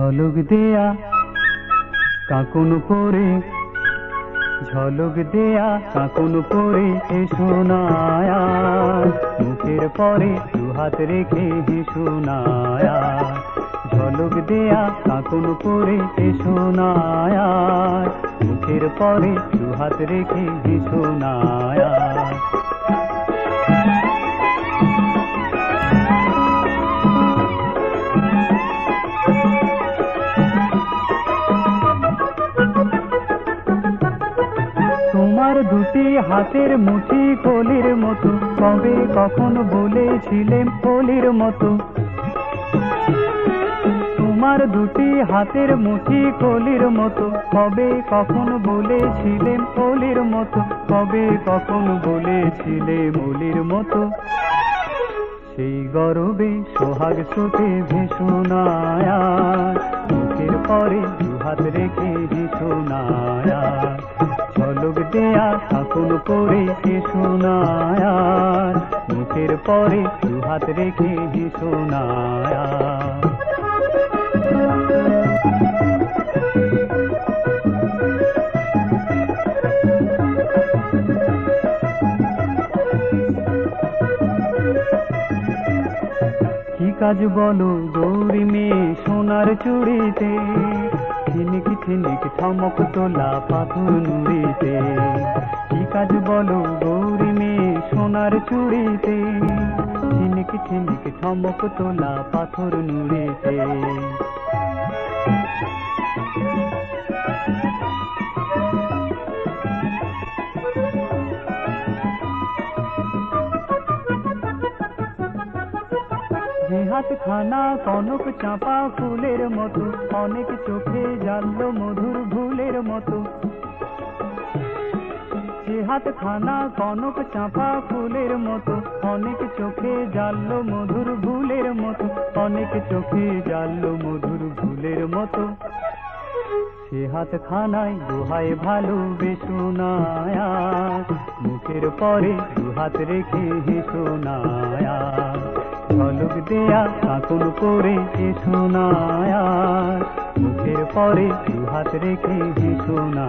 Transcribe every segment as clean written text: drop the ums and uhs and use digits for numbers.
ঝলক দেয়া কাকুন পরে, ঝলক দেয়া কাকুন পরে এসো না আজ, মুখের পরে দুহাত রেখে হেসো না আজ। ঝলক দেয়া কাকুন পরে এসো না আজ, মুখের পরে দুহাত রেখে হেসো না আজ। তোমার দুটি হাতের মুঠি কলির মতো, কবে কখন বলেছিলেন কলির মতো। তোমার দুটি হাতের মুঠি কলির মতো, কবে কখন বলেছিলেন কলির মতো, কবে কখন বলেছিলে মলির মতো। সেই গরবে সোহাগ স্রোতে ভেসো না আজ, মুখের পরে দুহাত রেখে হেসো না আজ। ঝলক দেয়া কাকুন পরে এসো না আজ, মুখের পরে দুহাত রেখে হেসো না আজ। কি কাজ বলো গৌরী মেয়ে সোনার চুড়িতে, ঝিনিক ঝিনিক ঠমক তোলা পাথর নুড়িতে। কি কাজ বলো গৌরী মেয়ে সোনার চুড়িতে, ঝিনিক ঝিনিক ঠমক তোলা পাথর নুড়িতে। যে হাতখানা কনক চাঁপা ফুলের মতো, অনেক চোখে জ্বাললো মধুর ভুলের মতো। যে হাতখানা কনক চাঁপা ফুলের মতো, অনেক চোখে জ্বাললো মধুর ভুলের মতো, অনেক চোখে জ্বাললো মধুর ভুলের মতো। সে হাতখানায় দোহায় ভালোবেসো না আজ, মুখের পরে দুহাত রেখে হেসো না আজ। ঝলক দেয়া কাকুন পরে এসো না আজ, মুখের পরে দুহাত রেখে হেসো না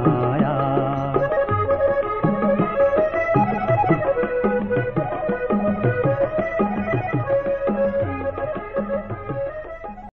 আজ।